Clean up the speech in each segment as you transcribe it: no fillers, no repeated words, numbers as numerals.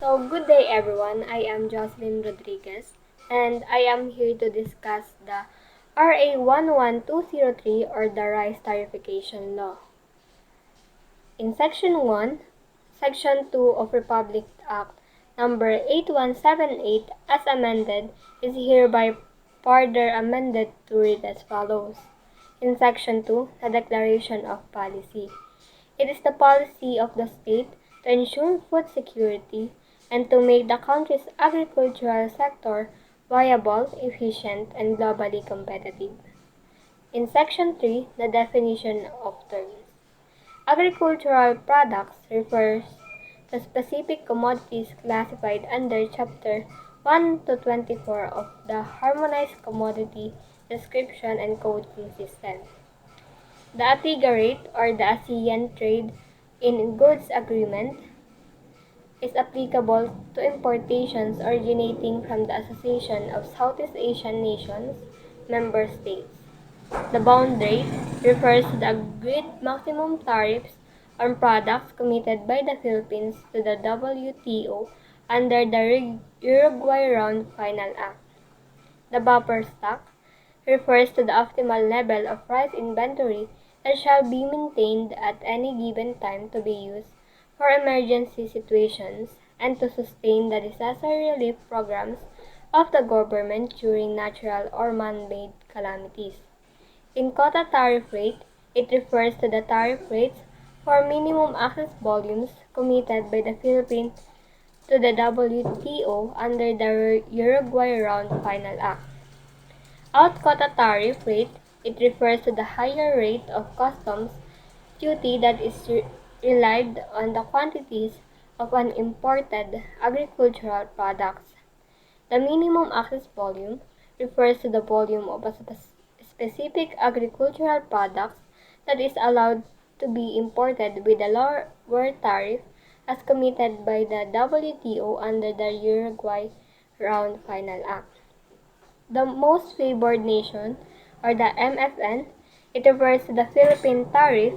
Good day everyone. I am Jocelyn Rodriguez and I am here to discuss the RA 11203 or the Rice Tariffication Law. In Section 1, Section 2 of Republic Act number 8178 as amended is hereby further amended to read as follows. In Section 2, the Declaration of Policy. It is the policy of the state to ensure food security and to make the country's agricultural sector viable, efficient, and globally competitive. In Section 3, the definition of terms. Agricultural products refers to specific commodities classified under Chapter 1 to 24 of the Harmonized Commodity Description and Coding System. The ATIGA rate or the ASEAN Trade in Goods Agreement is applicable to importations originating from the Association of Southeast Asian Nations member states. The bound rate refers to the agreed maximum tariffs on products committed by the Philippines to the WTO under the Uruguay Round Final Act. The buffer stock refers to the optimal level of rice inventory that shall be maintained at any given time to be used for emergency situations and to sustain the disaster relief programs of the government during natural or man-made calamities. In quota tariff rate, it refers to the tariff rates for minimum access volumes committed by the Philippines to the WTO under the Uruguay Round Final Act. Out quota tariff rate, it refers to the higher rate of customs duty that is relied on the quantities of an imported agricultural products. The minimum access volume refers to the volume of a specific agricultural products that is allowed to be imported with a lower tariff as committed by the WTO under the Uruguay Round Final Act. The most favored nation, or the MFN, it refers to the Philippine tariff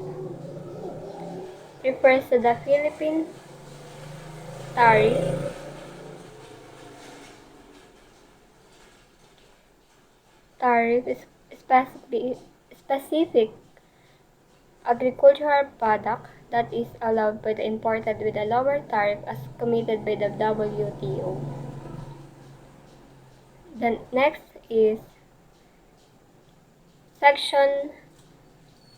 is specific agricultural product that is allowed by the imported with a lower tariff as committed by the WTO. The next is Section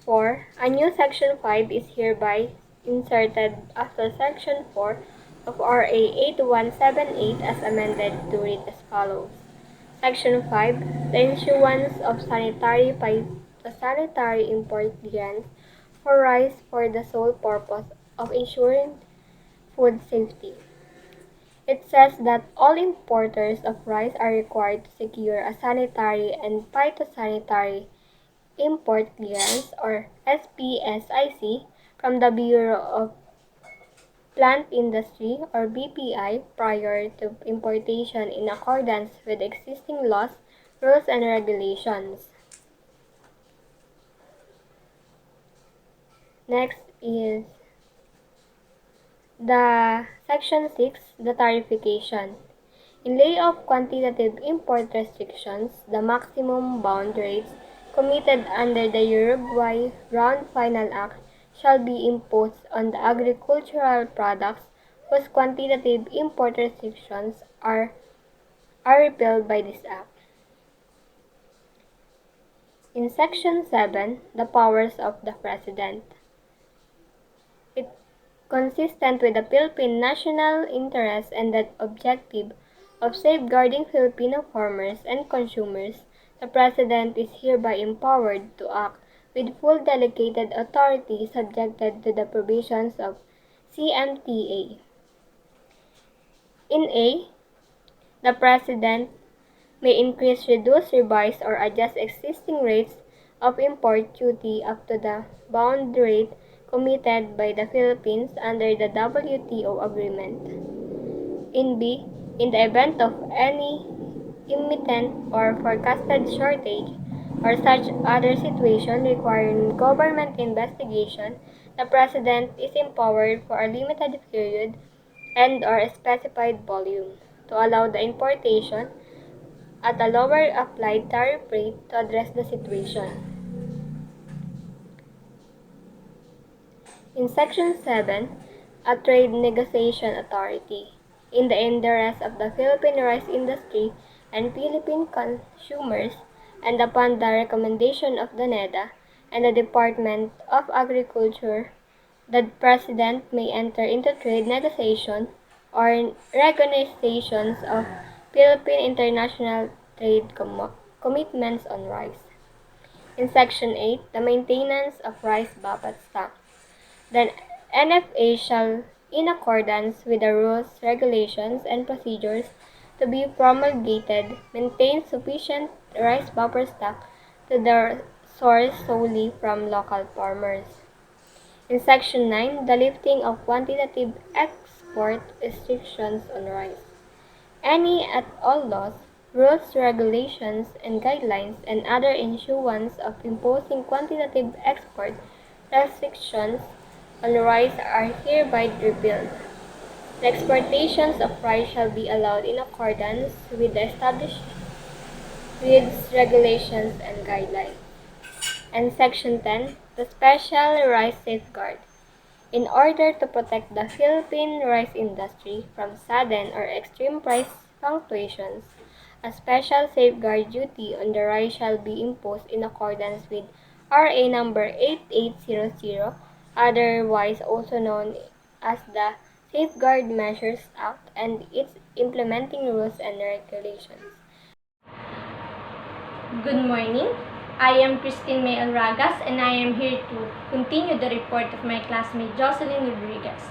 4. A new Section 5 is hereby inserted after Section 4 of RA 8178 as amended to read as follows. Section 5. The issuance of sanitary import clearance for rice for the sole purpose of ensuring food safety. It says that all importers of rice are required to secure a sanitary and phytosanitary import clearance or SPSIC from the Bureau of Plant Industry or BPI prior to importation in accordance with existing laws, rules, and regulations. Next is the Section 6, the Tariffication. In lay of quantitative import restrictions, the maximum bound rates committed under the Uruguay Round Final Act shall be imposed on the agricultural products whose quantitative import restrictions are repealed by this Act. In Section 7, the powers of the President. It consistent with the Philippine national interest and the objective of safeguarding Filipino farmers and consumers, the President is hereby empowered to act with full delegated authority subjected to the provisions of CMTA. In A, the President may increase, reduce, revise, or adjust existing rates of import duty up to the bound rate committed by the Philippines under the WTO agreement. In B, in the event of any imminent or forecasted shortage or such other situation requiring government investigation, the President is empowered for a limited period and/or specified volume to allow the importation at a lower applied tariff rate to address the situation. In Section 7, a trade negotiation authority. In the interest of the Philippine rice industry and Philippine consumers, and upon the recommendation of the NEDA and the Department of Agriculture, the President may enter into trade negotiation or renegotiations of Philippine international trade commitments on rice. In Section 8, the maintenance of rice buffer stock. The NFA shall, in accordance with the rules, regulations, and procedures to be promulgated, maintain sufficient rice buffer stock to the source solely from local farmers. In Section 9, the lifting of quantitative export restrictions on rice. Any at all laws, rules, regulations, and guidelines, and other issuance of imposing quantitative export restrictions on rice are hereby repealed. The exportations of rice shall be allowed in accordance with the established regulations and guidelines. And Section 10, the Special Rice Safeguard. In order to protect the Philippine rice industry from sudden or extreme price fluctuations, a special safeguard duty on the rice shall be imposed in accordance with RA number 8800, otherwise also known as the Safeguard Measures Act, and its implementing rules and regulations. Good morning. I am Christine May Alragas and I am here to continue the report of my classmate Jocelyn Rodriguez.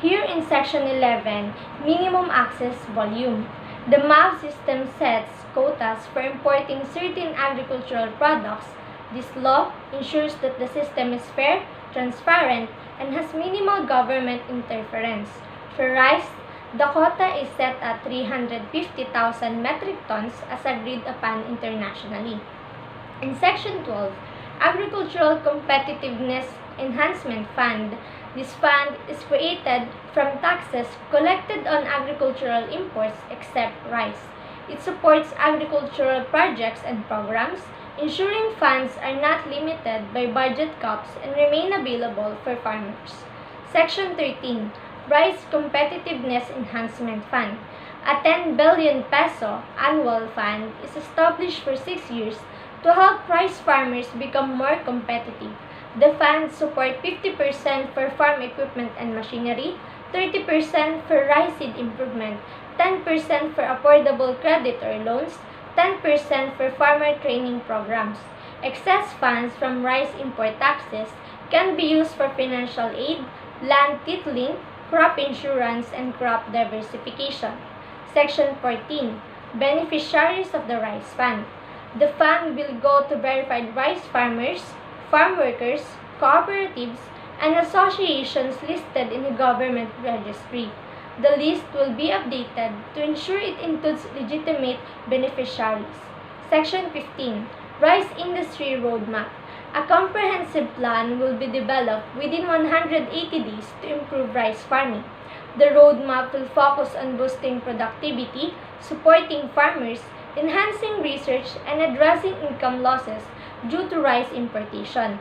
Here in Section 11, Minimum Access Volume. The MAV system sets quotas for importing certain agricultural products. This law ensures that the system is fair, transparent, and has minimal government interference. For rice, the quota is set at 350,000 metric tons as agreed upon internationally. In Section 12, Agricultural Competitiveness Enhancement Fund. This fund is created from taxes collected on agricultural imports except rice. It supports agricultural projects and programs, ensuring funds are not limited by budget caps and remain available for farmers. Section 13, Rice Competitiveness Enhancement Fund. A 10 billion peso annual fund is established for 6 years to help rice farmers become more competitive. The funds support 50% for farm equipment and machinery, 30% for rice seed improvement, 10% for affordable credit or loans, 10% for farmer training programs. Excess funds from rice import taxes can be used for financial aid, land titling, crop insurance, and crop diversification. Section 14, Beneficiaries of the Rice Fund. The fund will go to verified rice farmers, farm workers, cooperatives, and associations listed in the government registry. The list will be updated to ensure it includes legitimate beneficiaries. Section 15, Rice Industry Roadmap. A comprehensive plan will be developed within 180 days to improve rice farming. The roadmap will focus on boosting productivity, supporting farmers, enhancing research, and addressing income losses due to rice importation.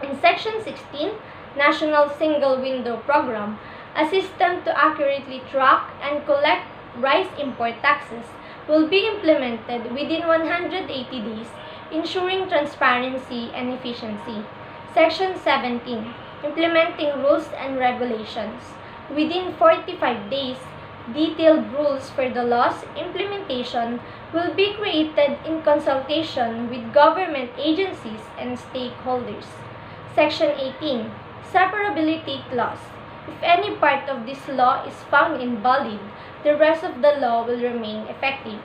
In Section 16, National Single Window Program, a system to accurately track and collect rice import taxes will be implemented within 180 days, ensuring transparency and efficiency. Section 17, Implementing Rules and Regulations. Within 45 days, detailed rules for the law's implementation will be created in consultation with government agencies and stakeholders. Section 18, Separability Clause. If any part of this law is found invalid, the rest of the law will remain effective.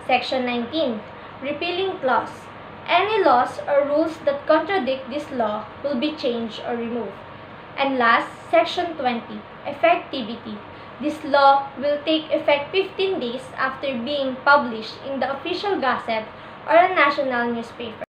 Section 19, Repealing Clause. Any laws or rules that contradict this law will be changed or removed. And last, Section 20, Effectivity. This law will take effect 15 days after being published in the official gazette or a national newspaper.